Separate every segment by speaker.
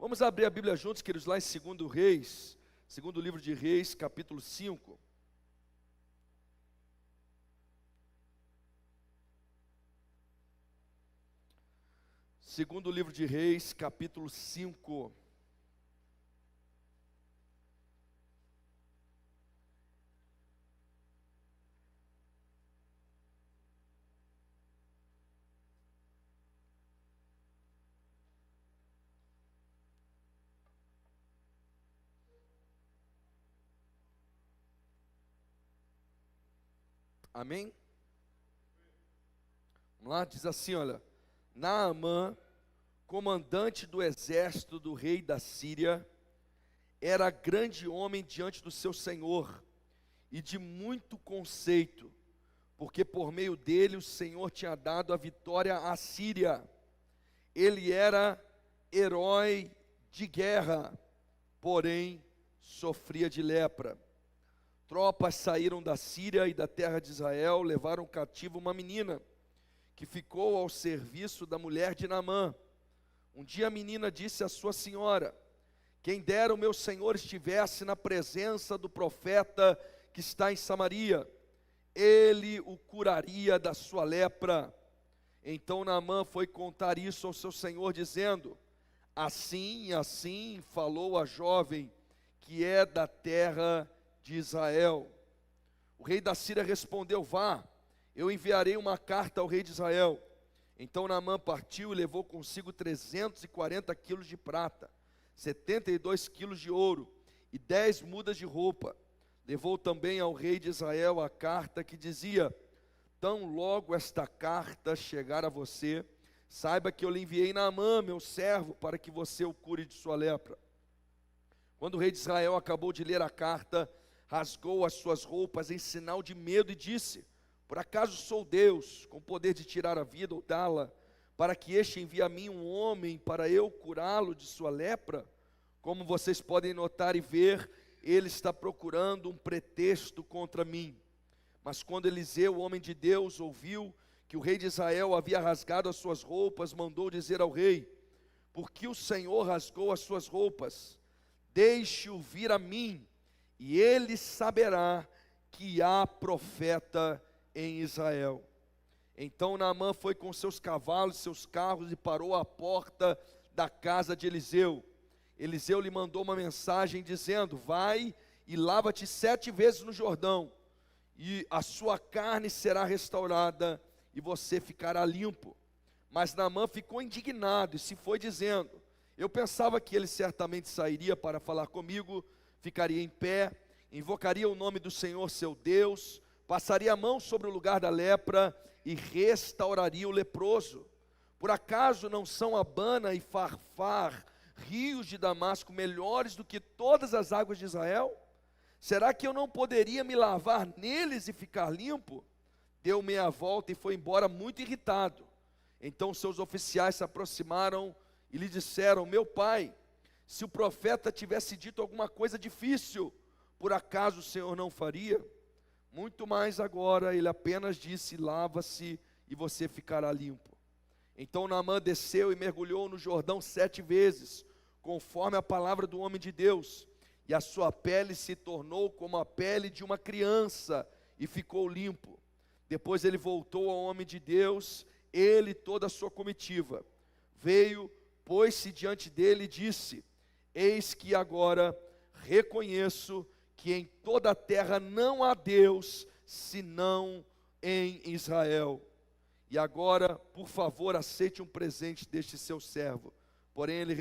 Speaker 1: Vamos abrir a Bíblia juntos, queridos, lá em 2 Reis, segundo livro de Reis, capítulo 5. Segundo livro de Reis, capítulo 5. Amém? Vamos lá, diz assim, olha: Naamã, comandante do exército do rei da Síria, era grande homem diante do seu senhor e de muito conceito, porque por meio dele o Senhor tinha dado a vitória à Síria. Ele era herói de guerra, porém sofria de lepra. Tropas saíram da Síria e da terra de Israel, levaram cativo uma menina, que ficou ao serviço da mulher de Naamã. Um dia a menina disse à sua senhora: quem dera o meu senhor estivesse na presença do profeta que está em Samaria, ele o curaria da sua lepra. Então Naamã foi contar isso ao seu senhor, dizendo: assim e assim falou a jovem, que é da terra de Israel. O rei da Síria respondeu: vá, eu enviarei uma carta ao rei de Israel. Então Naamã partiu e levou consigo 340 quilos de prata, 72 quilos de ouro e 10 mudas de roupa. Levou também ao rei de Israel a carta que dizia: tão logo esta carta chegar a você, saiba que eu lhe enviei Naamã, meu servo, para que você o cure de sua lepra. Quando o rei de Israel acabou de ler a carta, rasgou as suas roupas em sinal de medo e disse: por acaso sou Deus, com poder de tirar a vida ou dá-la, para que este envie a mim um homem para eu curá-lo de sua lepra? Como vocês podem notar e ver, ele está procurando um pretexto contra mim. Mas quando Eliseu, o homem de Deus, ouviu que o rei de Israel havia rasgado as suas roupas, mandou dizer ao rei: por que o Senhor rasgou as suas roupas? Deixe-o vir a mim, e ele saberá que há profeta em Israel. Então Naamã foi com seus cavalos, seus carros, e parou à porta da casa de Eliseu. Eliseu lhe mandou uma mensagem dizendo: vai e lava-te 7 vezes no Jordão, e a sua carne será restaurada, e você ficará limpo. Mas Naamã ficou indignado e se foi dizendo: eu pensava que ele certamente sairia para falar comigo, ficaria em pé, invocaria o nome do Senhor seu Deus, passaria a mão sobre o lugar da lepra e restauraria o leproso. Por acaso não são Abana e Farfar, rios de Damasco, melhores do que todas as águas de Israel? Será que eu não poderia me lavar neles e ficar limpo? Deu meia volta e foi embora muito irritado. Então seus oficiais se aproximaram e lhe disseram: meu pai, se o profeta tivesse dito alguma coisa difícil, por acaso o Senhor não faria? Muito mais agora, ele apenas disse: lava-se e você ficará limpo. Então Naamã desceu e mergulhou no Jordão 7 vezes, conforme a palavra do homem de Deus, e a sua pele se tornou como a pele de uma criança, e ficou limpo. Depois ele voltou ao homem de Deus, ele e toda a sua comitiva. Veio, pôs-se diante dele e disse: eis que agora reconheço que em toda a terra não há Deus, senão em Israel. E agora, por favor, aceite um presente deste seu servo. Porém ele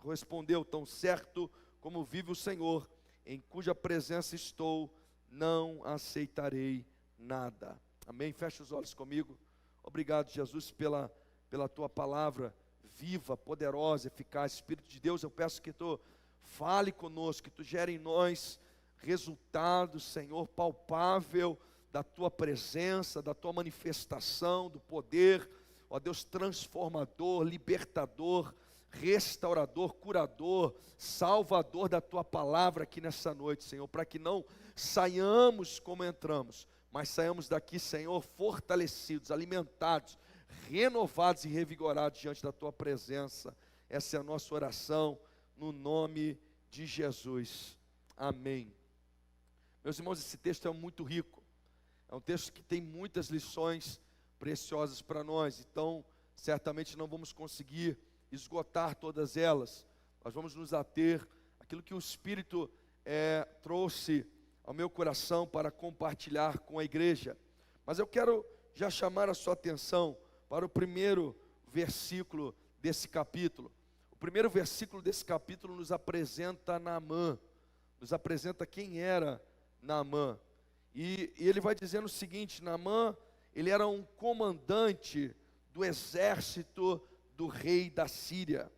Speaker 1: respondeu: tão certo como vive o Senhor, em cuja presença estou, não aceitarei nada. Amém? Fecha os olhos comigo. Obrigado, Jesus, pela tua palavra viva, poderosa, eficaz. Espírito de Deus, eu peço que tu fale conosco, que tu gere em nós resultado, Senhor, palpável da tua presença, da tua manifestação, do poder, ó Deus, transformador, libertador, restaurador, curador, salvador da tua palavra aqui nessa noite, Senhor, para que não saiamos como entramos, mas saiamos daqui, Senhor, fortalecidos, alimentados, renovados e revigorados diante da tua presença. Essa é a nossa oração, no nome de Jesus. Amém. Meus irmãos, esse texto é muito rico. É um texto que tem muitas lições preciosas para nós. Então, certamente não vamos conseguir esgotar todas elas. Nós vamos nos ater àquilo que o Espírito trouxe ao meu coração para compartilhar com a igreja. Mas eu quero já chamar a sua atenção para o primeiro versículo desse capítulo. O primeiro versículo desse capítulo nos apresenta Naamã, nos apresenta quem era Naamã. E ele vai dizendo o seguinte: Naamã, ele era um comandante do exército do rei da Síria.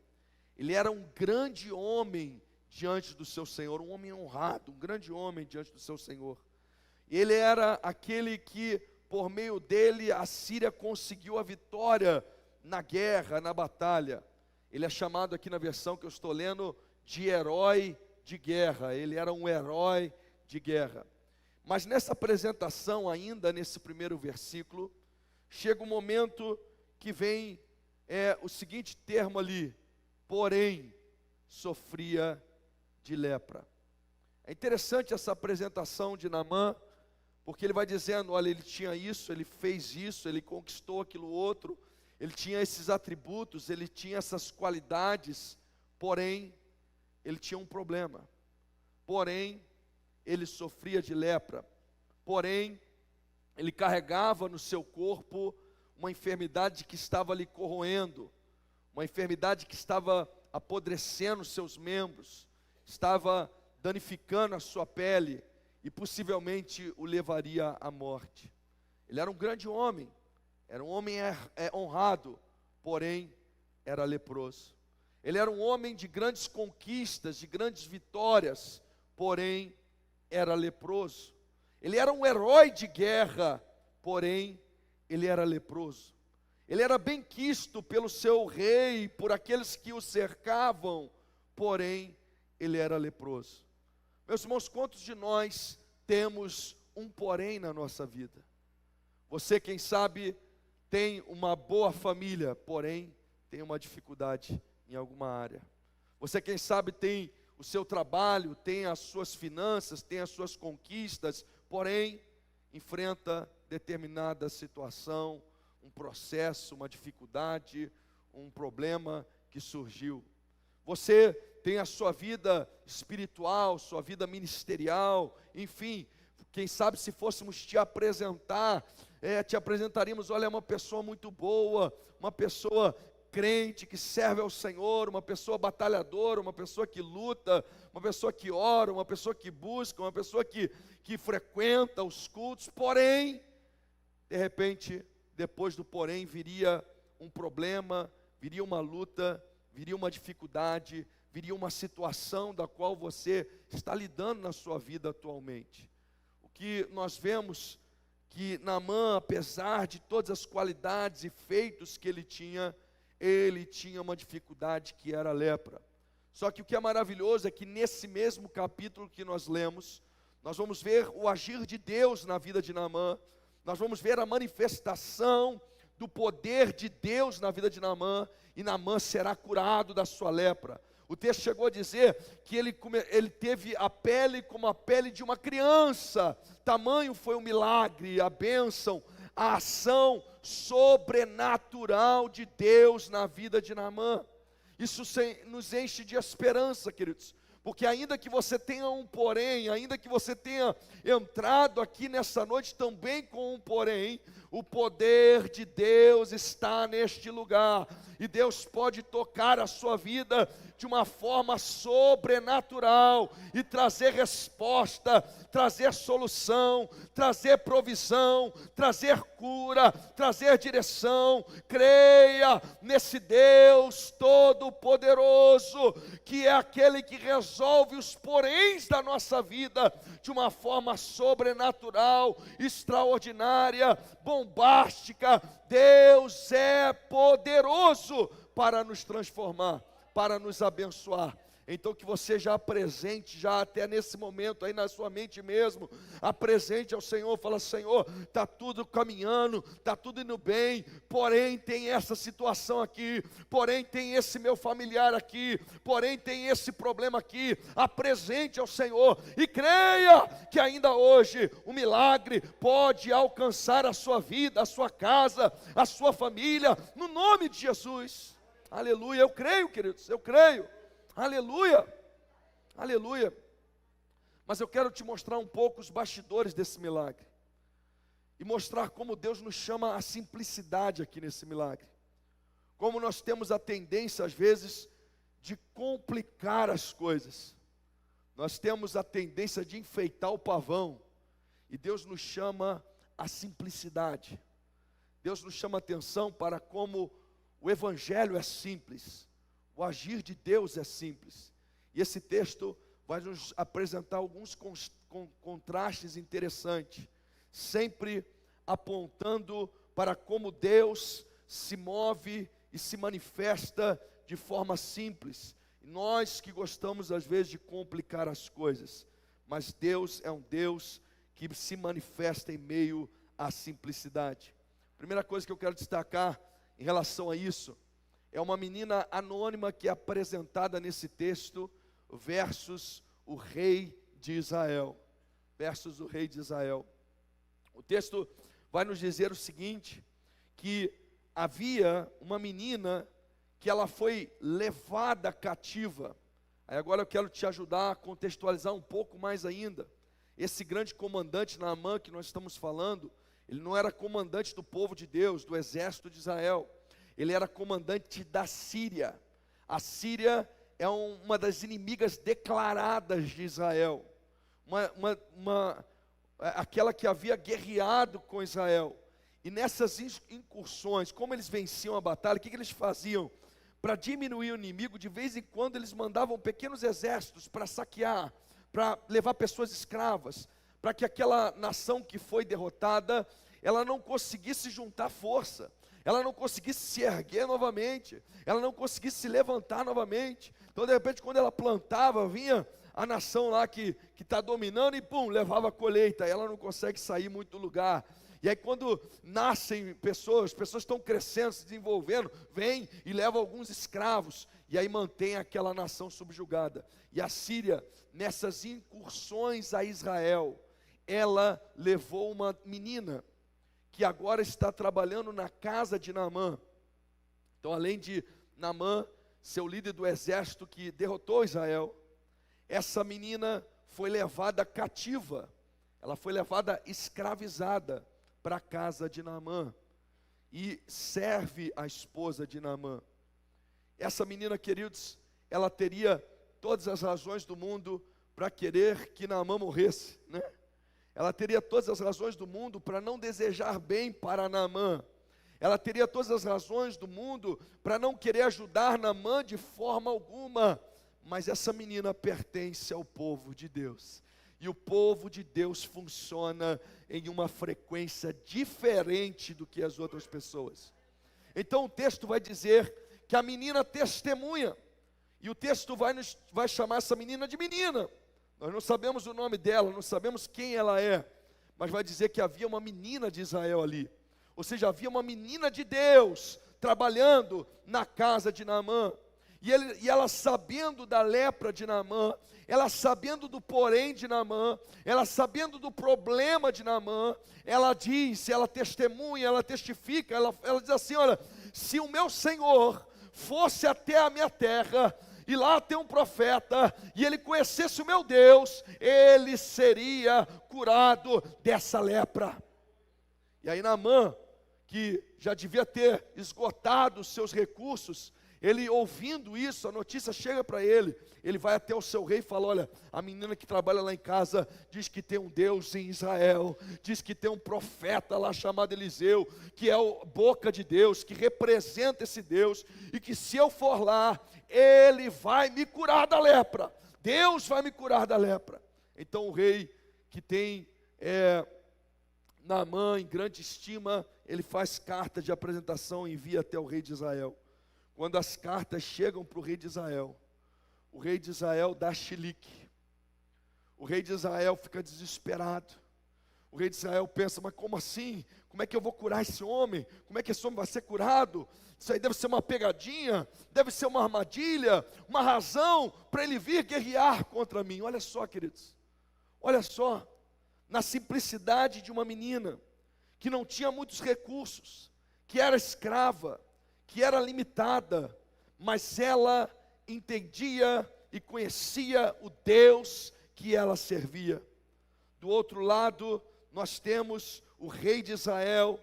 Speaker 1: Ele era um grande homem diante do seu Senhor, um homem honrado, um grande homem diante do seu Senhor. Ele era aquele que, por meio dele, a Síria conseguiu a vitória na guerra, na batalha. Ele é chamado aqui na versão que eu estou lendo de herói de guerra. Ele era um herói de guerra. Mas nessa apresentação, ainda nesse primeiro versículo, chega um momento que vem o seguinte termo ali: porém, sofria de lepra. É interessante essa apresentação de Naamã, porque ele vai dizendo, olha, ele tinha isso, ele fez isso, ele conquistou aquilo outro, ele tinha esses atributos, ele tinha essas qualidades, porém, ele tinha um problema. Porém, ele sofria de lepra. Porém, ele carregava no seu corpo uma enfermidade que estava lhe corroendo, uma enfermidade que estava apodrecendo seus membros, estava danificando a sua pele e possivelmente o levaria à morte. Ele era um grande homem, era um homem honrado, porém era leproso. Ele era um homem de grandes conquistas, de grandes vitórias, porém era leproso. Ele era um herói de guerra, porém ele era leproso. Ele era bem quisto pelo seu rei, por aqueles que o cercavam, porém ele era leproso. Meus irmãos, quantos de nós temos um porém na nossa vida? Você, quem sabe, tem uma boa família, porém tem uma dificuldade em alguma área. Você, quem sabe, tem o seu trabalho, tem as suas finanças, tem as suas conquistas, porém enfrenta determinada situação, um processo, uma dificuldade, um problema que surgiu. Você tem a sua vida espiritual, sua vida ministerial, enfim, quem sabe se fôssemos te apresentar, te apresentaríamos, olha, é uma pessoa muito boa, uma pessoa crente, que serve ao Senhor, uma pessoa batalhadora, uma pessoa que luta, uma pessoa que ora, uma pessoa que busca, uma pessoa que frequenta os cultos, porém, de repente, depois do porém, viria um problema, viria uma luta, viria uma dificuldade, viria uma situação da qual você está lidando na sua vida atualmente. O que nós vemos que Naamã, apesar de todas as qualidades e feitos que ele tinha uma dificuldade que era a lepra. Só que o que é maravilhoso é que nesse mesmo capítulo que nós lemos, nós vamos ver o agir de Deus na vida de Naamã, nós vamos ver a manifestação do poder de Deus na vida de Naamã, e Naamã será curado da sua lepra. O texto chegou a dizer que ele teve a pele como a pele de uma criança, tamanho foi o milagre, a bênção, a ação sobrenatural de Deus na vida de Naamã. Isso nos enche de esperança, queridos, porque ainda que você tenha um porém, ainda que você tenha entrado aqui nessa noite também com um porém, o poder de Deus está neste lugar, e Deus pode tocar a sua vida de uma forma sobrenatural, e trazer resposta, trazer solução, trazer provisão, trazer cura, trazer direção. Creia nesse Deus Todo-Poderoso, que é aquele que resolve os poréns da nossa vida de uma forma sobrenatural, extraordinária, bombástica. Deus é poderoso para nos transformar. para nos abençoar. Então que você já apresente, já até nesse momento aí na sua mente mesmo, apresente ao Senhor, fala: Senhor, está tudo caminhando, está tudo indo bem, porém tem essa situação aqui, porém tem esse meu familiar aqui, porém tem esse problema aqui. Apresente ao Senhor e creia que ainda hoje o milagre pode alcançar a sua vida, a sua casa, a sua família, no nome de Jesus. Aleluia, eu creio, queridos, eu creio. Aleluia, aleluia. Mas eu quero te mostrar um pouco os bastidores desse milagre e mostrar como Deus nos chama à simplicidade aqui nesse milagre. Como nós temos a tendência às vezes de complicar as coisas. Nós temos a tendência de enfeitar o pavão e Deus nos chama à simplicidade. Deus nos chama a atenção para como o evangelho é simples. O agir de Deus é simples. E esse texto vai nos apresentar alguns contrastes interessantes, sempre apontando para como Deus se move e se manifesta de forma simples. E nós que gostamos às vezes de complicar as coisas, mas Deus é um Deus que se manifesta em meio à simplicidade. Primeira coisa que eu quero destacar em relação a isso é uma menina anônima que é apresentada nesse texto, versus o rei de Israel. Versus o rei de Israel. O texto vai nos dizer o seguinte, que havia uma menina que ela foi levada cativa. Aí agora eu quero te ajudar a contextualizar um pouco mais ainda. Esse grande comandante Naamã que nós estamos falando, ele não era comandante do povo de Deus, do exército de Israel. Ele era comandante da Síria. A Síria é uma das inimigas declaradas de Israel. Aquela que havia guerreado com Israel. E nessas incursões, como eles venciam a batalha, o que eles faziam? Para diminuir o inimigo, de vez em quando eles mandavam pequenos exércitos para saquear, para levar pessoas escravas, para que aquela nação que foi derrotada, ela não conseguisse juntar força. Ela não conseguisse se erguer novamente, ela não conseguisse se levantar novamente. Então de repente quando ela plantava, vinha a nação lá que está dominando e pum, levava a colheita, ela não consegue sair muito do lugar. E aí quando nascem pessoas estão crescendo, se desenvolvendo, vem e leva alguns escravos, e aí mantém aquela nação subjugada. E a Síria, nessas incursões a Israel, ela levou uma menina, que agora está trabalhando na casa de Naamã. Então, além de Naamã ser o líder do exército que derrotou Israel, essa menina foi levada cativa, ela foi levada escravizada para a casa de Naamã, e serve a esposa de Naamã. Essa menina, queridos, ela teria todas as razões do mundo para querer que Naamã morresse, né? Ela teria todas as razões do mundo para não desejar bem para Naamã. Ela teria todas as razões do mundo para não querer ajudar Naamã de forma alguma. Mas essa menina pertence ao povo de Deus. E o povo de Deus funciona em uma frequência diferente do que as outras pessoas. Então o texto vai dizer que a menina testemunha. E o texto vai chamar essa menina de menina. Nós não sabemos o nome dela, não sabemos quem ela é, mas vai dizer que havia uma menina de Israel ali. Ou seja, havia uma menina de Deus trabalhando na casa de Naamã. E ela sabendo da lepra de Naamã, ela sabendo do porém de Naamã, ela sabendo do problema de Naamã, ela diz, ela testemunha, ela testifica, ela diz assim: olha, se o meu Senhor fosse até a minha terra, e lá tem um profeta, e ele conhecesse o meu Deus, ele seria curado dessa lepra. E aí Naamã, que já devia ter esgotado os seus recursos, ele ouvindo isso, a notícia chega para ele, ele vai até o seu rei e fala: olha, a menina que trabalha lá em casa diz que tem um Deus em Israel, diz que tem um profeta lá chamado Eliseu, que é a boca de Deus, que representa esse Deus, e que se eu for lá, ele vai me curar da lepra, Deus vai me curar da lepra. Então o rei, que tem Naamã em grande estima, ele faz carta de apresentação e envia até o rei de Israel. quando as cartas chegam para o rei de Israel, o rei de Israel dá chilique. O rei de Israel fica desesperado. O rei de Israel pensa, mas como assim? Como é que eu vou curar esse homem? Como é que esse homem vai ser curado? Isso aí deve ser uma pegadinha, deve ser uma armadilha, uma razão para ele vir guerrear contra mim. Olha só, queridos, olha só, na simplicidade de uma menina, que não tinha muitos recursos, que era escrava, que era limitada, mas ela entendia e conhecia o Deus que ela servia. Do outro lado, nós temos o rei de Israel,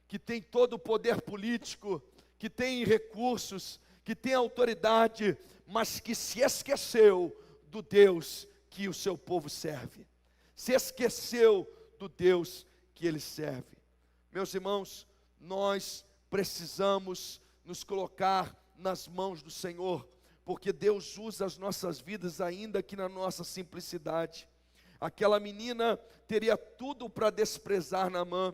Speaker 1: que tem todo o poder político, que tem recursos, que tem autoridade, mas que se esqueceu do Deus que o seu povo serve. Se esqueceu do Deus que ele serve. Meus irmãos, nós precisamos nos colocar nas mãos do Senhor, porque Deus usa as nossas vidas ainda que na nossa simplicidade. Aquela menina teria tudo para desprezar Naamã,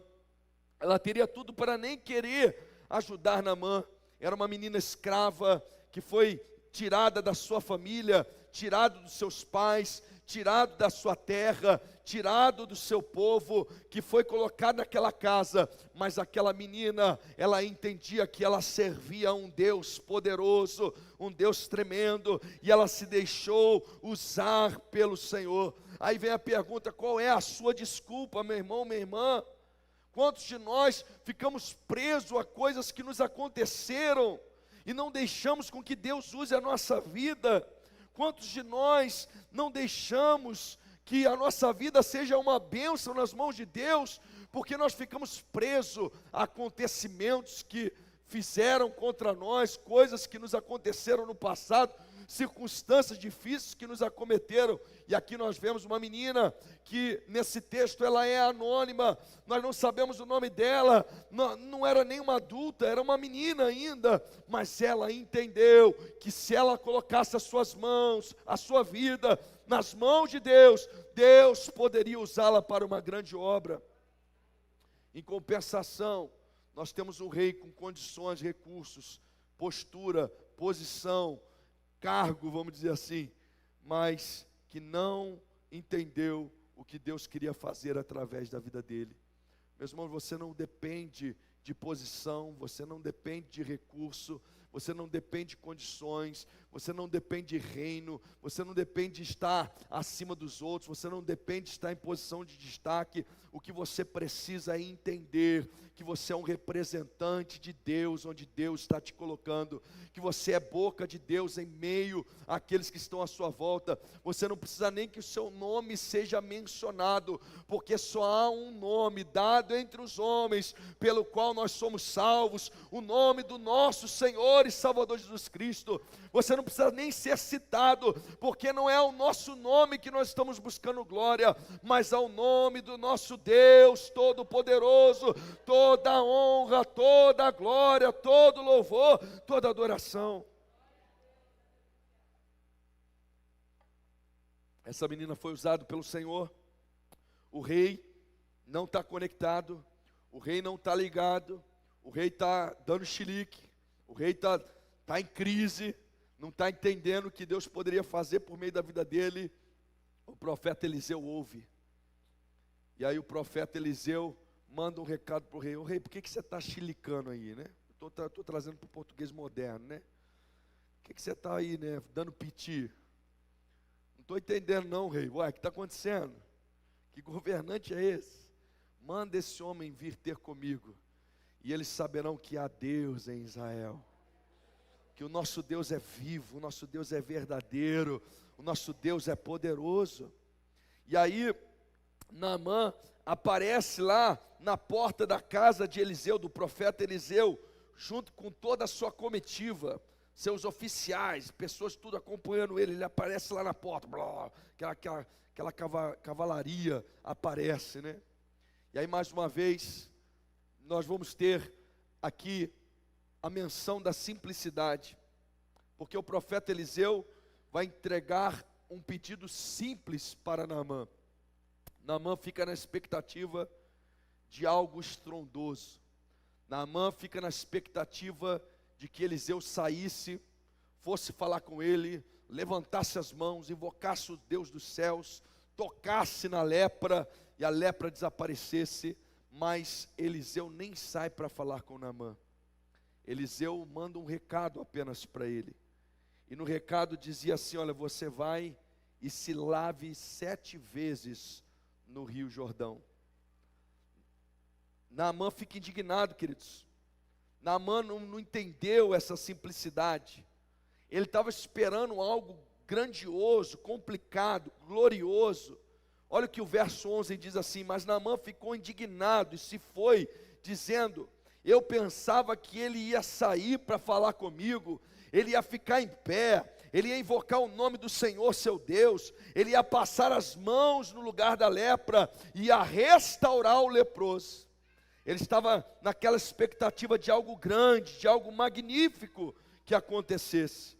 Speaker 1: ela teria tudo para nem querer ajudar Naamã. Era uma menina escrava que foi tirada da sua família, tirado dos seus pais, tirado da sua terra, tirado do seu povo, que foi colocado naquela casa, mas aquela menina, ela entendia que ela servia a um Deus poderoso, um Deus tremendo, e ela se deixou usar pelo Senhor. Aí vem a pergunta, qual é a sua desculpa, meu irmão, minha irmã? Quantos de nós ficamos presos a coisas que nos aconteceram, e não deixamos com que Deus use a nossa vida? Quantos de nós não deixamos que a nossa vida seja uma bênção nas mãos de Deus, porque nós ficamos presos a acontecimentos que fizeram contra nós, coisas que nos aconteceram no passado, circunstâncias difíceis que nos acometeram. E aqui nós vemos uma menina que nesse texto ela é anônima, nós não sabemos o nome dela, não era nem uma adulta, era uma menina ainda, mas ela entendeu que se ela colocasse as suas mãos, a sua vida nas mãos de Deus, Deus poderia usá-la para uma grande obra. Em compensação, nós temos um rei com condições, recursos, postura, posição, cargo, vamos dizer assim, mas que não entendeu o que Deus queria fazer através da vida dele. Meus irmãos, você não depende de posição, você não depende de recurso, você não depende de condições, você não depende de reino, você não depende de estar acima dos outros, você não depende de estar em posição de destaque. O que você precisa é entender que você é um representante de Deus, onde Deus está te colocando, que você é boca de Deus em meio àqueles que estão à sua volta. Você não precisa nem que o seu nome seja mencionado, porque só há um nome dado entre os homens, pelo qual nós somos salvos, o nome do nosso Senhor e Salvador Jesus Cristo. Você não precisa nem ser citado, porque não é o nosso nome que nós estamos buscando glória, mas é o nome do nosso Deus Todo-Poderoso. Toda a honra, toda a glória, todo louvor, toda adoração. Essa menina foi usada pelo Senhor. O rei não está conectado, o rei não está ligado, o rei está dando chilique, o rei está em crise, não está entendendo o que Deus poderia fazer por meio da vida dele. O profeta Eliseu ouve, e aí o profeta Eliseu manda um recado para o rei: ô rei, por que você está chilicando aí, né? Estou trazendo para o português moderno, né? Por que você está aí, né, dando piti? Não estou entendendo não, rei. Uai, o que está acontecendo? Que governante é esse? Manda esse homem vir ter comigo, e eles saberão que há Deus em Israel, que o nosso Deus é vivo, o nosso Deus é verdadeiro, o nosso Deus é poderoso. E aí Naamã aparece lá na porta da casa de Eliseu, do profeta Eliseu, junto com toda a sua comitiva, seus oficiais, pessoas tudo acompanhando ele. Ele aparece lá na porta, blá, aquela cavalaria aparece, né? E aí mais uma vez, nós vamos ter aqui a menção da simplicidade, porque o profeta Eliseu vai entregar um pedido simples para Naamã. Naamã fica na expectativa de algo estrondoso. Naamã fica na expectativa de que Eliseu saísse, fosse falar com ele, levantasse as mãos, invocasse o Deus dos céus, tocasse na lepra e a lepra desaparecesse. Mas Eliseu nem sai para falar com Naamã. Eliseu manda um recado apenas para ele. E no recado dizia assim: olha, você vai e se lave 7 vezes no Rio Jordão. Naamã fica indignado, queridos. Naamã não entendeu essa simplicidade. Ele estava esperando algo grandioso, complicado, glorioso. Olha o que o verso 11 diz assim: mas Naamã ficou indignado e se foi, dizendo: eu pensava que ele ia sair para falar comigo, ele ia ficar em pé, ele ia invocar o nome do Senhor seu Deus, ele ia passar as mãos no lugar da lepra, ia restaurar o leproso. Ele estava naquela expectativa de algo grande, de algo magnífico que acontecesse.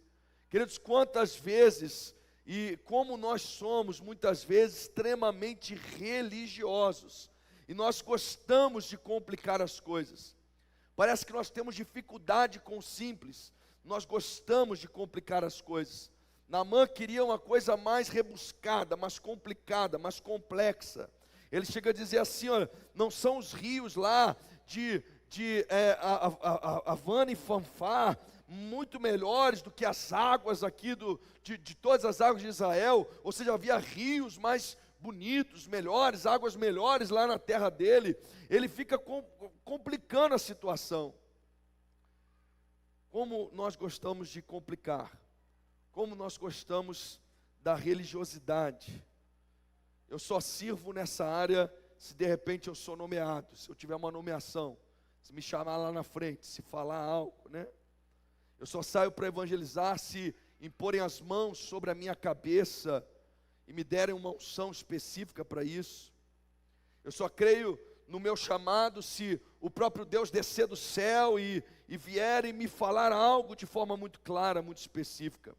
Speaker 1: Queridos, quantas vezes, e como nós somos muitas vezes extremamente religiosos, e nós gostamos de complicar as coisas. Parece que nós temos dificuldade com o simples, nós gostamos de complicar as coisas. Naamã queria uma coisa mais rebuscada, mais complicada, mais complexa. Ele chega a dizer assim: olha, não são os rios lá de Havana e Fanfar muito melhores do que as águas aqui de todas as águas de Israel? Ou seja, havia rios mais bonitos, melhores, águas melhores lá na terra dele. Ele fica complicando a situação. Como nós gostamos de complicar, como nós gostamos da religiosidade. Eu só sirvo nessa área se de repente eu sou nomeado, se eu tiver uma nomeação, se me chamar lá na frente, se falar algo, né? Eu só saio para evangelizar se imporem as mãos sobre a minha cabeça e me derem uma unção específica para isso. Eu só creio no meu chamado se o próprio Deus descer do céu e vier e me falar algo de forma muito clara, muito específica.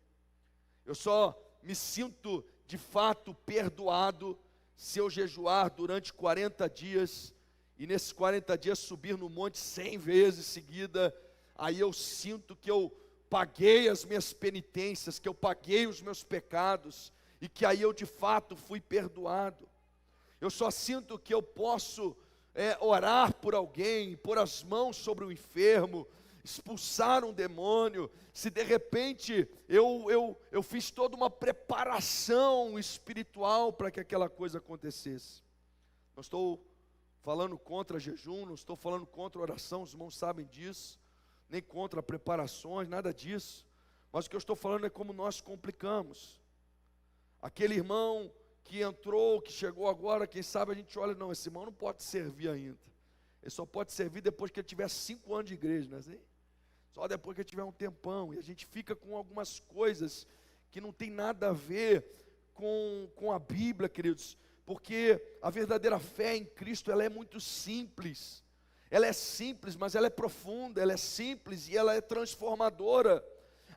Speaker 1: Eu só me sinto de fato perdoado se eu jejuar durante 40 dias e nesses 40 dias subir no monte 100 vezes seguida. Aí eu sinto que eu paguei as minhas penitências, que eu paguei os meus pecados e que aí eu de fato fui perdoado. Eu só sinto que eu posso orar por alguém, pôr as mãos sobre o enfermo, expulsar um demônio, se de repente eu fiz toda uma preparação espiritual para que aquela coisa acontecesse. Não estou falando contra jejum, não estou falando contra oração, os irmãos sabem disso, nem contra preparações, nada disso. Mas o que eu estou falando é como nós complicamos. Aquele irmão que entrou, que chegou agora, quem sabe a gente olha, não, esse irmão não pode servir ainda. Ele só pode servir depois que ele tiver 5 anos de igreja, não é assim? Só depois que ele tiver um tempão. E a gente fica com algumas coisas que não tem nada a ver com a Bíblia, queridos. Porque a verdadeira fé em Cristo, ela é muito simples. Ela é simples, mas ela é profunda. Ela é simples e ela é transformadora.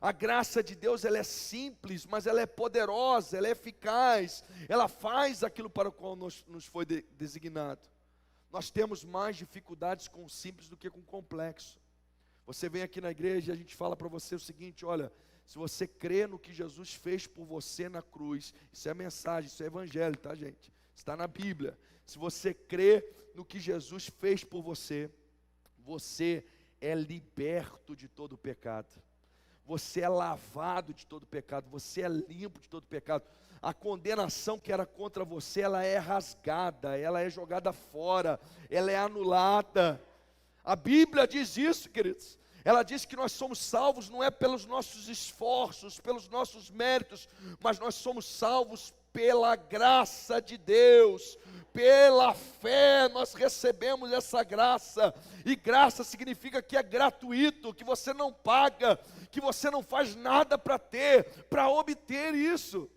Speaker 1: A graça de Deus, ela é simples, mas ela é poderosa, ela é eficaz. Ela faz aquilo para o qual nos foi designado. Nós temos mais dificuldades com o simples do que com o complexo. Você vem aqui na igreja e a gente fala para você o seguinte: olha, se você crê no que Jesus fez por você na cruz, isso é mensagem, isso é evangelho, tá, gente? Está na Bíblia. Se você crê no que Jesus fez por você, você é liberto de todo o pecado. Você é lavado de todo o pecado, você é limpo de todo o pecado. A condenação que era contra você, ela é rasgada, ela é jogada fora, ela é anulada. A Bíblia diz isso, queridos. Ela diz que nós somos salvos não é pelos nossos esforços, pelos nossos méritos, mas nós somos salvos pela graça de Deus. Pela fé nós recebemos essa graça. E graça significa que é gratuito, que você não paga, que você não faz nada para obter isso.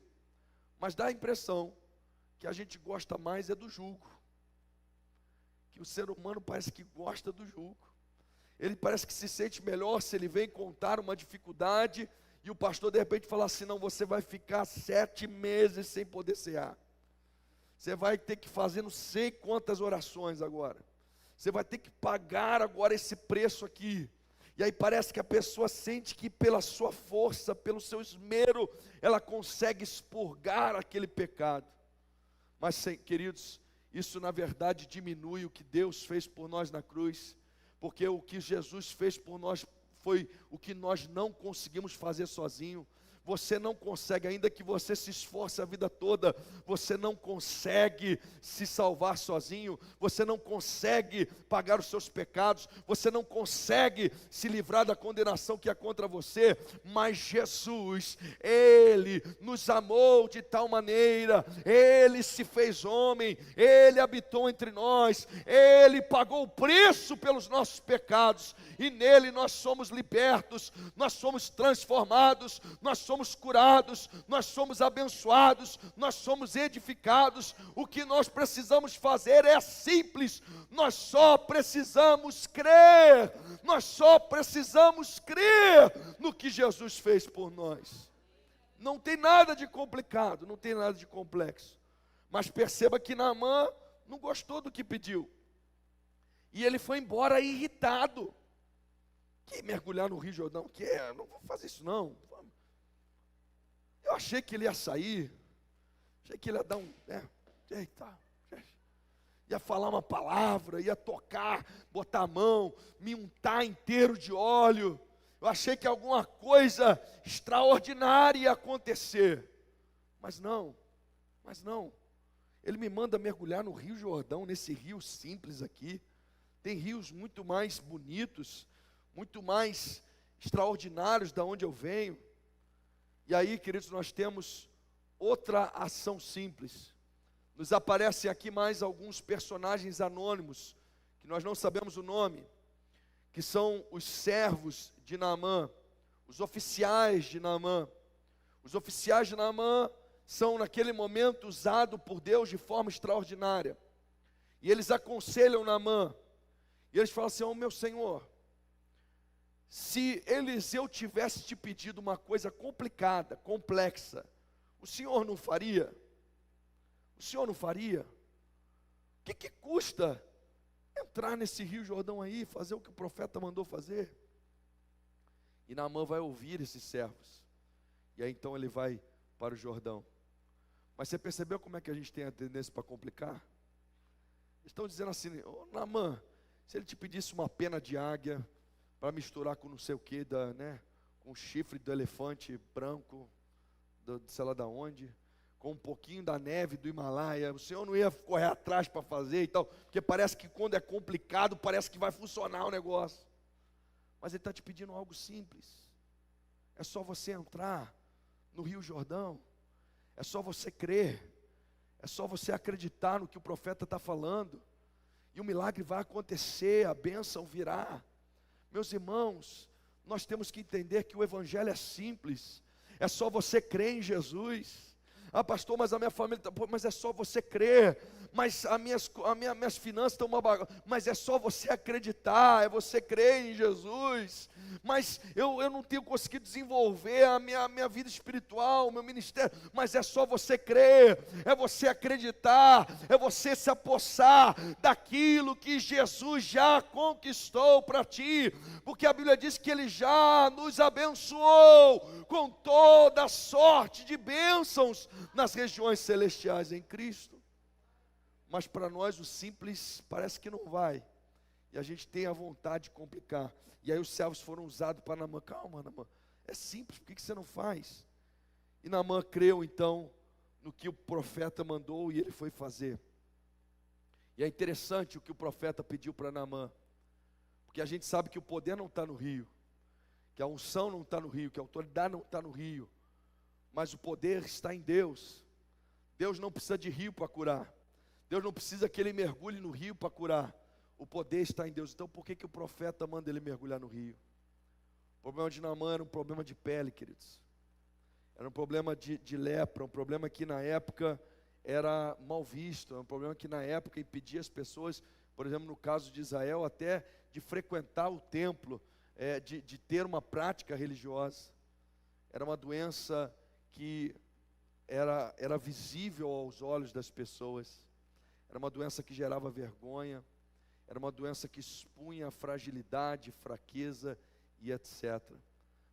Speaker 1: Mas dá a impressão que a gente gosta mais é do jugo. Que o ser humano parece que gosta do jugo. Ele parece que se sente melhor se ele vem contar uma dificuldade e o pastor de repente fala assim: não, você vai ficar 7 meses sem poder cear. Você vai ter que fazer não sei quantas orações agora. Você vai ter que pagar agora esse preço aqui. E aí parece que a pessoa sente que pela sua força, pelo seu esmero, ela consegue expurgar aquele pecado. Mas, queridos, isso na verdade diminui o que Deus fez por nós na cruz, porque o que Jesus fez por nós foi o que nós não conseguimos fazer sozinho. Você não consegue, ainda que você se esforce a vida toda, você não consegue se salvar sozinho, você não consegue pagar os seus pecados, você não consegue se livrar da condenação que há contra você, mas Jesus, Ele nos amou de tal maneira, Ele se fez homem, Ele habitou entre nós, Ele pagou o preço pelos nossos pecados, e nele nós somos libertos, nós somos transformados, nós somos curados, nós somos abençoados, nós somos edificados. O que nós precisamos fazer é simples, nós só precisamos crer, nós só precisamos crer no que Jesus fez por nós. Não tem nada de complicado, não tem nada de complexo, mas perceba que Naamã não gostou do que pediu, e ele foi embora irritado. Que mergulhar no Rio Jordão? Não vou fazer isso não. Eu achei que ele ia sair, achei que ele ia dar ia falar uma palavra, ia tocar, botar a mão, me untar inteiro de óleo. Eu achei que alguma coisa extraordinária ia acontecer, mas não. Ele me manda mergulhar no Rio Jordão, nesse rio simples aqui. Tem rios muito mais bonitos, muito mais extraordinários da onde eu venho. E aí, queridos, nós temos outra ação simples. Nos aparecem aqui mais alguns personagens anônimos, que nós não sabemos o nome, que são os servos de Naamã, os oficiais de Naamã. Os oficiais de Naamã são, naquele momento, usados por Deus de forma extraordinária. E eles aconselham Naamã. E eles falam assim: ó, meu senhor, se Eliseu tivesse te pedido uma coisa complicada, complexa, o senhor não faria? O senhor não faria? O que custa entrar nesse Rio Jordão aí, fazer o que o profeta mandou fazer? E Naamã vai ouvir esses servos, e aí então ele vai para o Jordão. Mas você percebeu como é que a gente tem a tendência para complicar? Eles estão dizendo assim: ô Naamã, se ele te pedisse uma pena de águia, para misturar com não sei o que, com o chifre do elefante branco, sei lá da onde, com um pouquinho da neve do Himalaia, o senhor não ia correr atrás para fazer e tal, porque parece que quando é complicado, parece que vai funcionar o negócio. Mas ele está te pedindo algo simples. É só você entrar no Rio Jordão, é só você crer, é só você acreditar no que o profeta está falando, e o milagre vai acontecer, a bênção virá. Meus irmãos, nós temos que entender que o evangelho é simples, é só você crer em Jesus. Ah, pastor, mas a minha família, mas é só você crer. Mas minhas finanças estão uma bagunça. Mas é só você acreditar, é você crer em Jesus. Mas eu não tenho conseguido desenvolver a minha vida espiritual, o meu ministério. Mas é só você crer, é você acreditar, é você se apossar daquilo que Jesus já conquistou para ti. Porque a Bíblia diz que Ele já nos abençoou com toda sorte de bênçãos nas regiões celestiais em Cristo. Mas para nós o simples parece que não vai, e a gente tem a vontade de complicar. E aí os servos foram usados para Naamã. Calma, Naamã, é simples, por que você não faz? E Naamã creu então no que o profeta mandou, e ele foi fazer. E é interessante o que o profeta pediu para Naamã, porque a gente sabe que o poder não está no rio, que a unção não está no rio, que a autoridade não está no rio, mas o poder está em Deus. Deus não precisa de rio para curar, Deus não precisa que ele mergulhe no rio para curar, o poder está em Deus. Então por que o profeta manda ele mergulhar no rio? O problema de Naamã era um problema de pele, queridos, era um problema de lepra, um problema que na época era mal visto, um problema que na época impedia as pessoas, por exemplo no caso de Israel, até de frequentar o templo, de ter uma prática religiosa. Era uma doença que era visível aos olhos das pessoas, era uma doença que gerava vergonha, era uma doença que expunha a fragilidade, fraqueza e etc.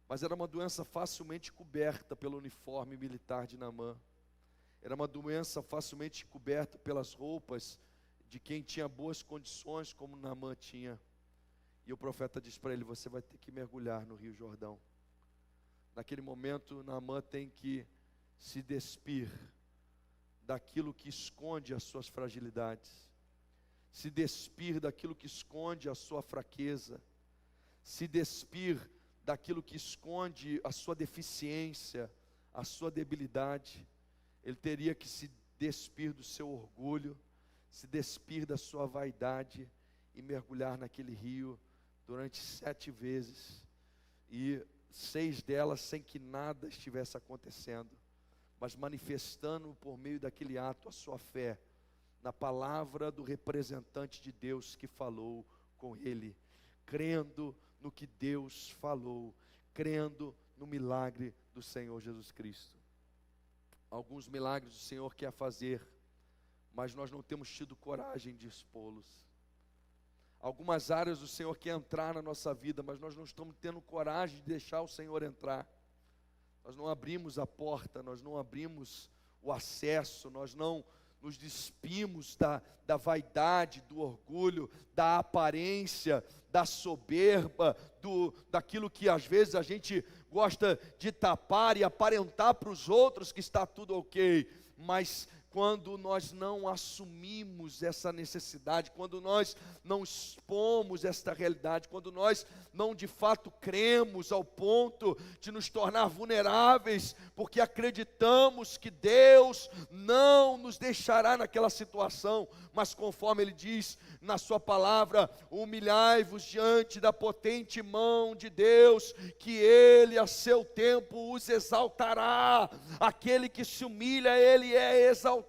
Speaker 1: Mas era uma doença facilmente coberta pelo uniforme militar de Naamã. Era uma doença facilmente coberta pelas roupas de quem tinha boas condições, como Naamã tinha. E o profeta diz para ele: você vai ter que mergulhar no Rio Jordão. Naquele momento, Naamã tem que se despir daquilo que esconde as suas fragilidades, se despir daquilo que esconde a sua fraqueza, se despir daquilo que esconde a sua deficiência, a sua debilidade. Ele teria que se despir do seu orgulho, se despir da sua vaidade e mergulhar naquele rio durante 7 vezes, e 6 delas sem que nada estivesse acontecendo, mas manifestando por meio daquele ato a sua fé na palavra do representante de Deus que falou com ele, crendo no que Deus falou, crendo no milagre do Senhor Jesus Cristo. Alguns milagres o Senhor quer fazer, mas nós não temos tido coragem de expô-los. Algumas áreas o Senhor quer entrar na nossa vida, mas nós não estamos tendo coragem de deixar o Senhor entrar. Nós não abrimos a porta, nós não abrimos o acesso, nós não nos despimos da vaidade, do orgulho, da aparência, da soberba, daquilo que às vezes a gente gosta de tapar e aparentar para os outros que está tudo ok, mas quando nós não assumimos essa necessidade, quando nós não expomos esta realidade, quando nós não de fato cremos ao ponto de nos tornar vulneráveis, porque acreditamos que Deus não nos deixará naquela situação, mas conforme Ele diz na sua palavra: humilhai-vos diante da potente mão de Deus, que Ele a seu tempo os exaltará. Aquele que se humilha, Ele é exaltado.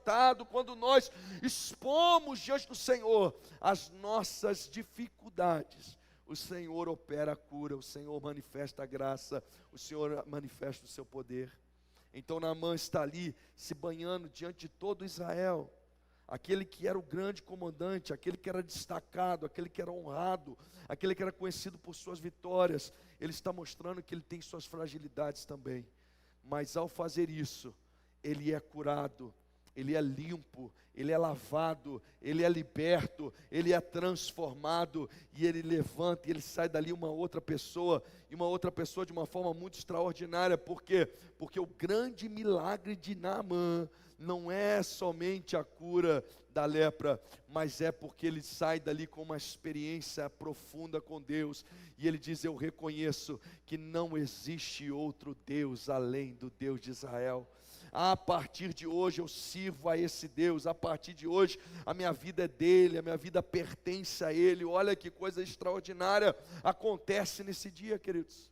Speaker 1: Quando nós expomos diante do Senhor as nossas dificuldades, o Senhor opera a cura, o Senhor manifesta a graça, o Senhor manifesta o seu poder. Então Naamã está ali se banhando diante de todo Israel, aquele que era o grande comandante, aquele que era destacado, aquele que era honrado, aquele que era conhecido por suas vitórias. Ele está mostrando que ele tem suas fragilidades também, mas ao fazer isso, ele é curado, ele é limpo, ele é lavado, ele é liberto, ele é transformado, e ele levanta, e ele sai dali uma outra pessoa, e uma outra pessoa de uma forma muito extraordinária. Por quê? Porque o grande milagre de Naamã não é somente a cura da lepra, mas é porque ele sai dali com uma experiência profunda com Deus, e ele diz: eu reconheço que não existe outro Deus além do Deus de Israel. A partir de hoje eu sirvo a esse Deus, a partir de hoje a minha vida é dele, a minha vida pertence a ele. Olha que coisa extraordinária acontece nesse dia, queridos.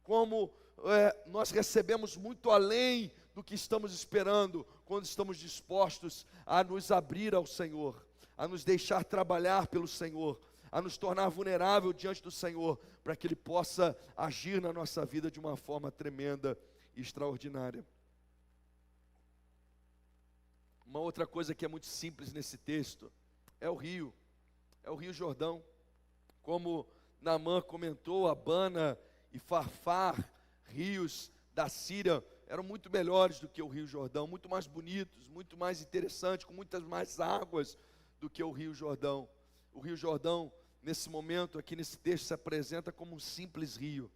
Speaker 1: Como nós recebemos muito além do que estamos esperando, quando estamos dispostos a nos abrir ao Senhor, a nos deixar trabalhar pelo Senhor, a nos tornar vulnerável diante do Senhor, para que Ele possa agir na nossa vida de uma forma tremenda e extraordinária. Uma outra coisa que é muito simples nesse texto é o Rio Jordão. Como Naamã comentou, Abana e Farfar, rios da Síria, eram muito melhores do que o Rio Jordão, muito mais bonitos, muito mais interessantes, com muitas mais águas do que o Rio Jordão. O Rio Jordão, nesse momento, aqui nesse texto, se apresenta como um simples rio,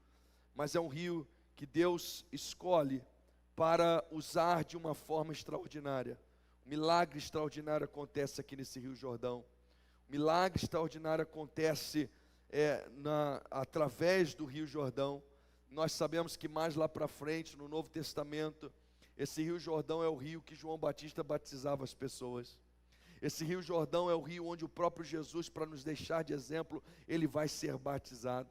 Speaker 1: mas é um rio que Deus escolhe para usar de uma forma extraordinária. Um milagre extraordinário acontece aqui nesse Rio Jordão. Um milagre extraordinário acontece através do Rio Jordão. Nós sabemos que mais lá para frente, no Novo Testamento, esse Rio Jordão é o rio que João Batista batizava as pessoas. Esse Rio Jordão é o rio onde o próprio Jesus, para nos deixar de exemplo, ele vai ser batizado.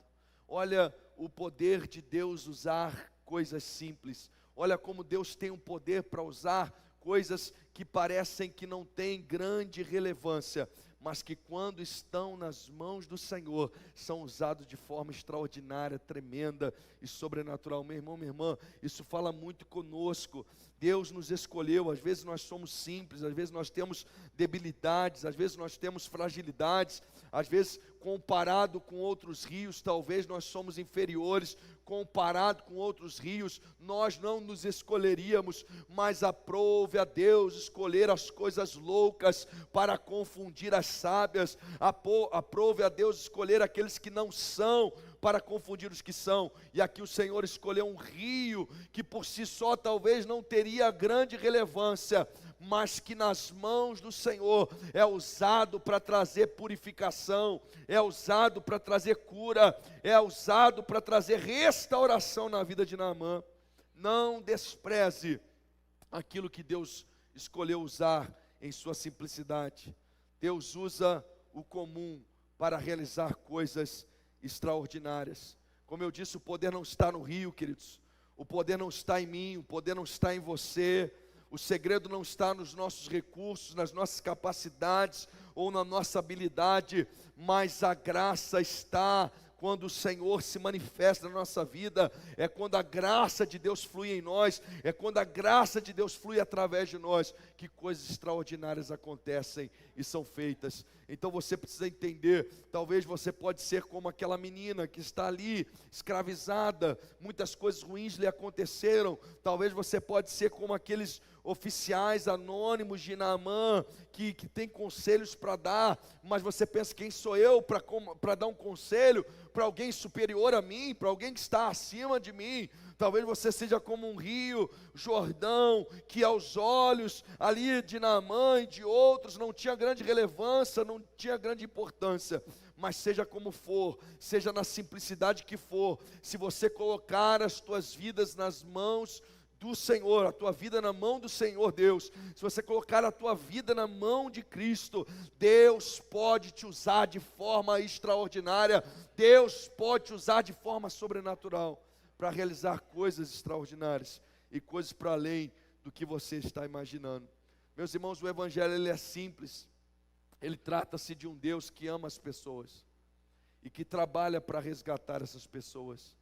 Speaker 1: Olha o poder de Deus usar coisas simples. Olha como Deus tem um poder para usar coisas que parecem que não têm grande relevância, mas que quando estão nas mãos do Senhor, são usados de forma extraordinária, tremenda e sobrenatural. Meu irmão, minha irmã, isso fala muito conosco. Deus nos escolheu. Às vezes nós somos simples, às vezes nós temos debilidades, às vezes nós temos fragilidades, às vezes comparado com outros rios, talvez nós somos inferiores. Comparado com outros rios, nós não nos escolheríamos, mas aprove a Deus escolher as coisas loucas para confundir as sábias. Aprove a Deus escolher aqueles que não são para confundir os que são. E aqui o Senhor escolheu um rio que por si só talvez não teria grande relevância, mas que nas mãos do Senhor é usado para trazer purificação, é usado para trazer cura, é usado para trazer restauração na vida de Naamã. Não despreze aquilo que Deus escolheu usar em sua simplicidade. Deus usa o comum para realizar coisas extraordinárias. Como eu disse, o poder não está no rio, queridos. O poder não está em mim, o poder não está em você. O segredo não está nos nossos recursos, nas nossas capacidades ou na nossa habilidade, mas a graça está quando o Senhor se manifesta na nossa vida, é quando a graça de Deus flui em nós, é quando a graça de Deus flui através de nós, que coisas extraordinárias acontecem e são feitas. Então você precisa entender, talvez você pode ser como aquela menina que está ali, escravizada, muitas coisas ruins lhe aconteceram, talvez você pode ser como aqueles oficiais anônimos de Naamã, que tem conselhos para dar, mas você pensa, quem sou eu para dar um conselho para alguém superior a mim, para alguém que está acima de mim? Talvez você seja como um rio, Jordão, que aos olhos ali de Naamã e de outros não tinha grande relevância, não tinha grande importância. Mas seja como for, seja na simplicidade que for, se você colocar as tuas vidas nas mãos do Senhor, a tua vida na mão do Senhor Deus, se você colocar a tua vida na mão de Cristo, Deus pode te usar de forma extraordinária, Deus pode te usar de forma sobrenatural, para realizar coisas extraordinárias, e coisas para além do que você está imaginando. Meus irmãos, o Evangelho ele é simples, ele trata-se de um Deus que ama as pessoas, e que trabalha para resgatar essas pessoas,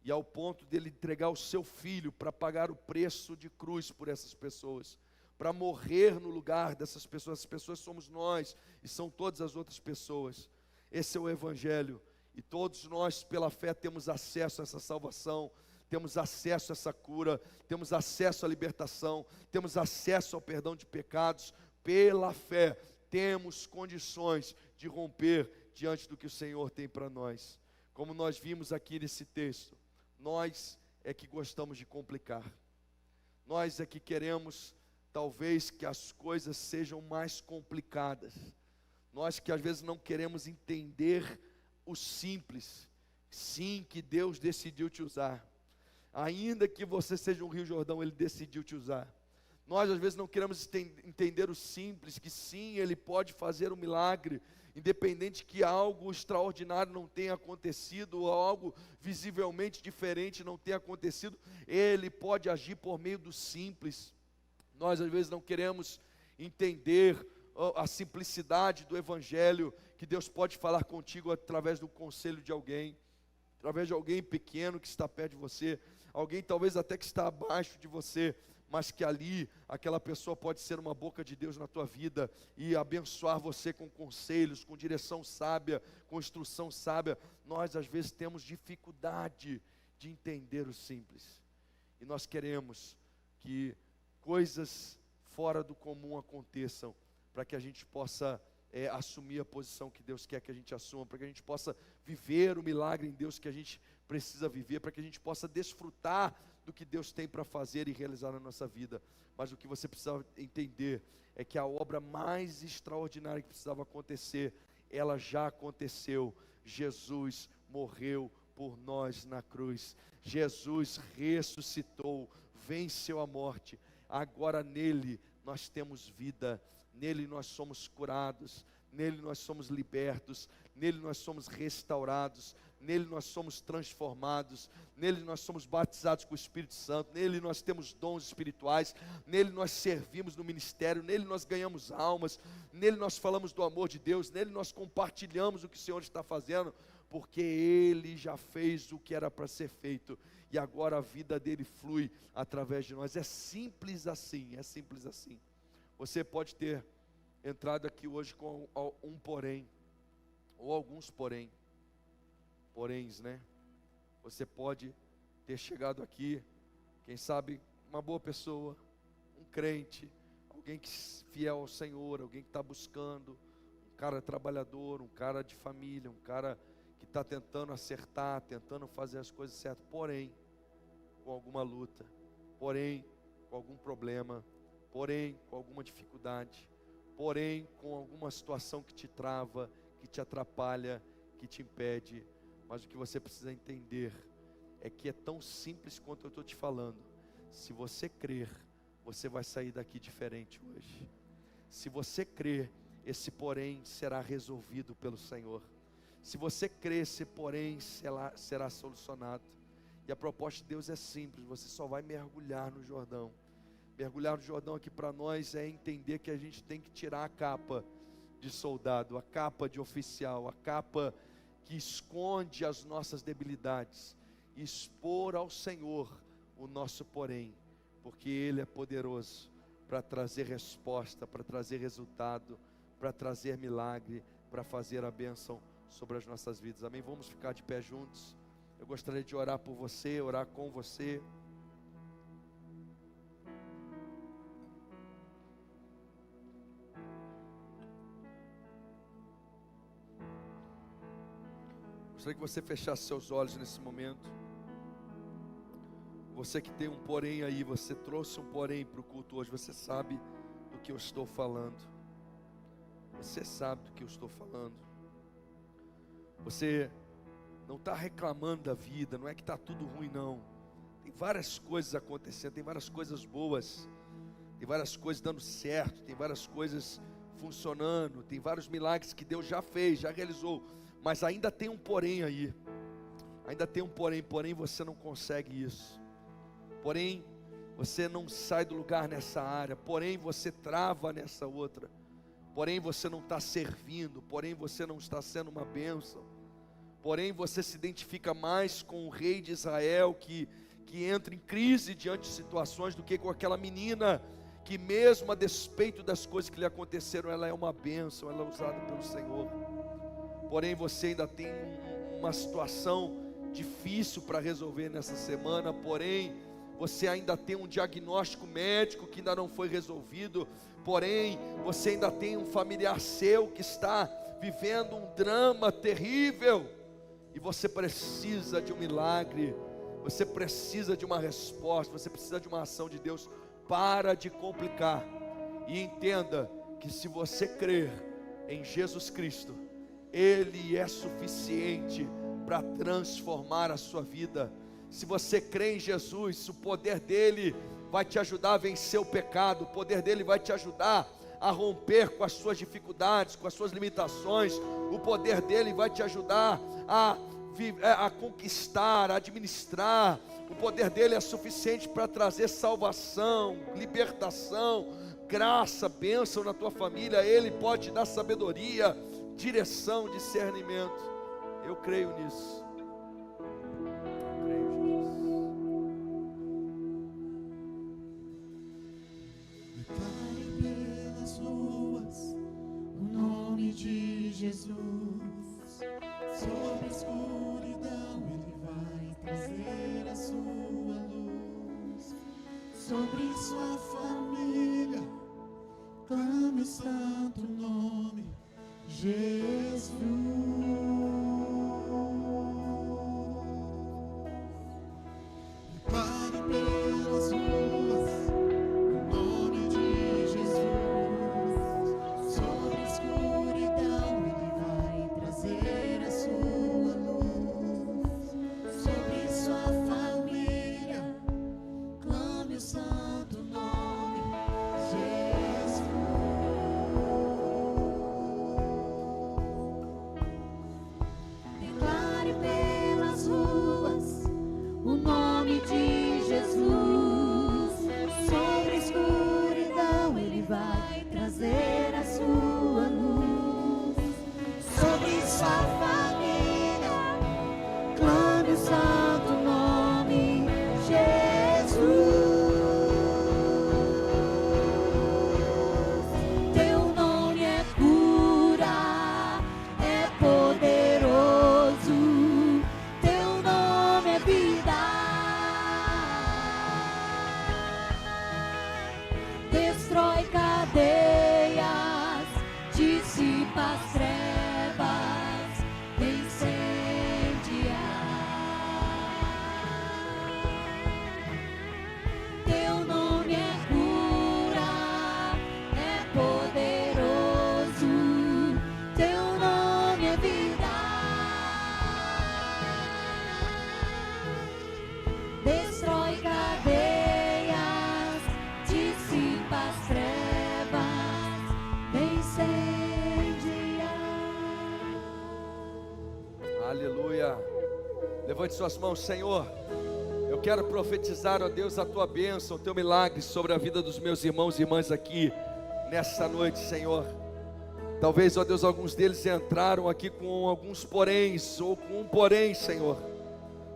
Speaker 1: e ao ponto dele entregar o seu filho para pagar o preço de cruz por essas pessoas, para morrer no lugar dessas pessoas. As pessoas somos nós e são todas as outras pessoas. Esse é o Evangelho, e todos nós pela fé temos acesso a essa salvação, temos acesso a essa cura, temos acesso à libertação, temos acesso ao perdão de pecados. Pela fé temos condições de romper diante do que o Senhor tem para nós. Como nós vimos aqui nesse texto, nós é que gostamos de complicar, nós é que queremos talvez que as coisas sejam mais complicadas, nós que às vezes não queremos entender o simples. Sim, que Deus decidiu te usar, ainda que você seja um Rio Jordão, Ele decidiu te usar. Nós às vezes não queremos entender o simples, que sim, Ele pode fazer um milagre, independente que algo extraordinário não tenha acontecido, ou algo visivelmente diferente não tenha acontecido, Ele pode agir por meio do simples. Nós às vezes não queremos entender a simplicidade do Evangelho, que Deus pode falar contigo através do conselho de alguém, através de alguém pequeno que está perto de você, alguém talvez até que está abaixo de você, mas que ali, aquela pessoa pode ser uma boca de Deus na tua vida, e abençoar você com conselhos, com direção sábia, com instrução sábia. Nós às vezes temos dificuldade de entender o simples, e nós queremos que coisas fora do comum aconteçam, para que a gente possa assumir a posição que Deus quer que a gente assuma, para que a gente possa viver o milagre em Deus que a gente precisa viver, para que a gente possa desfrutar do que Deus tem para fazer e realizar na nossa vida. Mas o que você precisa entender é que a obra mais extraordinária que precisava acontecer, ela já aconteceu. Jesus morreu por nós na cruz, Jesus ressuscitou, venceu a morte. Agora nele nós temos vida, nele nós somos curados, nele nós somos libertos, nele nós somos restaurados, nele nós somos transformados, nele nós somos batizados com o Espírito Santo, nele nós temos dons espirituais, nele nós servimos no ministério, nele nós ganhamos almas, nele nós falamos do amor de Deus, nele nós compartilhamos o que o Senhor está fazendo, porque Ele já fez o que era para ser feito, e agora a vida dele flui através de nós. É simples assim, é simples assim. Você pode ter entrado aqui hoje com um porém, ou alguns poréns, né? Você pode ter chegado aqui, quem sabe, uma boa pessoa, um crente, alguém que fiel ao Senhor, alguém que está buscando, um cara trabalhador, um cara de família, um cara que está tentando acertar, tentando fazer as coisas certas, porém, com alguma luta, porém, com algum problema, porém, com alguma dificuldade, porém, com alguma situação que te trava, que te atrapalha, que te impede. Mas o que você precisa entender é que é tão simples quanto eu estou te falando. Se você crer, você vai sair daqui diferente hoje. Se você crer, esse porém será resolvido pelo Senhor. Se você crer, esse porém será solucionado. E a proposta de Deus é simples, você só vai mergulhar no Jordão. Mergulhar no Jordão aqui para nós é entender que a gente tem que tirar a capa de soldado, a capa de oficial, a capa que esconde as nossas debilidades, e expor ao Senhor o nosso porém, porque Ele é poderoso para trazer resposta, para trazer resultado, para trazer milagre, para fazer a bênção sobre as nossas vidas. Amém? Vamos ficar de pé juntos. Eu gostaria de orar por você, orar com você. Gostaria que você fechasse seus olhos nesse momento. Você que tem um porém aí, você trouxe um porém para o culto hoje, você sabe do que eu estou falando. Você sabe do que eu estou falando. Você não está reclamando da vida, não é que está tudo ruim não. Tem várias coisas acontecendo, tem várias coisas boas, tem várias coisas dando certo, tem várias coisas funcionando, tem vários milagres que Deus já fez, já realizou. Mas ainda tem um porém aí, ainda tem um porém você não consegue isso, porém você não sai do lugar nessa área, porém você trava nessa outra, porém você não está servindo, porém você não está sendo uma bênção, porém você se identifica mais com o rei de Israel que entra em crise diante de situações do que com aquela menina que mesmo a despeito das coisas que lhe aconteceram, ela é uma bênção, ela é usada pelo Senhor. Porém você ainda tem uma situação difícil para resolver nessa semana, porém você ainda tem um diagnóstico médico que ainda não foi resolvido, porém você ainda tem um familiar seu que está vivendo um drama terrível, e você precisa de um milagre, você precisa de uma resposta, você precisa de uma ação de Deus. Para de complicar e entenda que se você crer em Jesus Cristo, Ele é suficiente para transformar a sua vida. Se você crê em Jesus, o poder dele vai te ajudar a vencer o pecado, o poder dele vai te ajudar a romper com as suas dificuldades, com as suas limitações, o poder dele vai te ajudar a conquistar, a administrar. O poder dele é suficiente para trazer salvação, libertação, graça, bênção na tua família. Ele pode te dar sabedoria, direção, discernimento. Eu creio nisso. Eu creio,
Speaker 2: Declare pelas ruas o nome de Jesus. Sobre a escuridão Ele vai trazer a sua luz. Sobre sua família clame o santo nome Jesus. Declare pelas ruas o nome de Jesus. Sobre a escuridão Ele vai trazer a sua luz. Sobre sua família clame o santo nome Jesus.
Speaker 1: Levante suas mãos. Senhor, eu quero profetizar, ó Deus, a tua bênção, o teu milagre sobre a vida dos meus irmãos e irmãs aqui nessa noite, Senhor. Talvez, ó Deus, alguns deles entraram aqui com alguns poréns, ou com um porém, Senhor.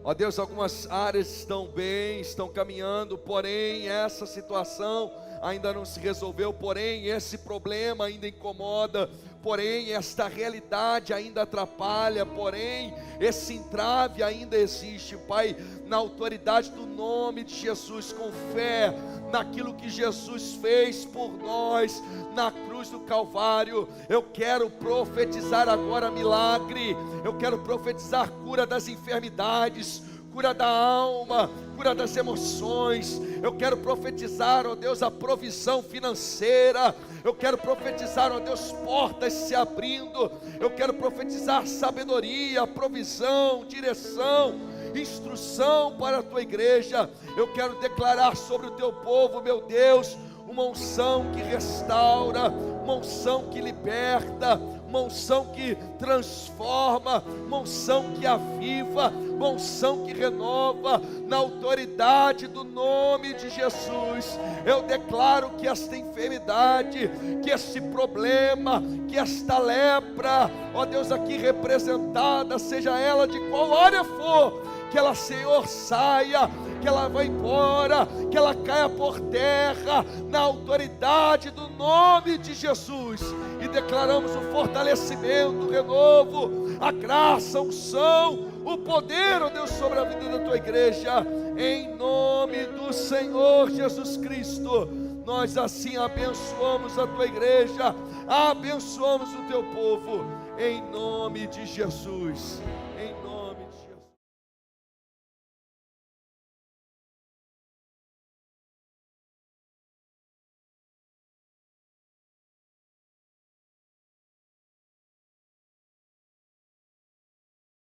Speaker 1: Ó Deus, algumas áreas estão bem, estão caminhando, porém essa situação ainda não se resolveu, porém esse problema ainda incomoda, porém esta realidade ainda atrapalha, porém esse entrave ainda existe. Pai, na autoridade do nome de Jesus, com fé naquilo que Jesus fez por nós na cruz do Calvário, eu quero profetizar agora milagre, eu quero profetizar cura das enfermidades, cura da alma, cura das emoções. Eu quero profetizar, ó Deus, a provisão financeira. Eu quero profetizar, ó Deus, portas se abrindo. Eu quero profetizar sabedoria, provisão, direção, instrução para a tua igreja. Eu quero declarar sobre o teu povo, meu Deus, uma unção que restaura, uma unção que liberta, uma unção que transforma, uma unção que aviva, uma unção que renova, na autoridade do nome de Jesus. Eu declaro que esta enfermidade, que este problema, que esta lepra, ó Deus, aqui representada, seja ela de qual área for, que ela, Senhor, saia, que ela vá embora, que ela caia por terra, na autoridade do nome de Jesus. E declaramos o fortalecimento, o renovo, a graça, a unção, o poder, ó Deus, sobre a vida da tua igreja, em nome do Senhor Jesus Cristo. Nós assim abençoamos a tua igreja, abençoamos o teu povo, em nome de Jesus, em nome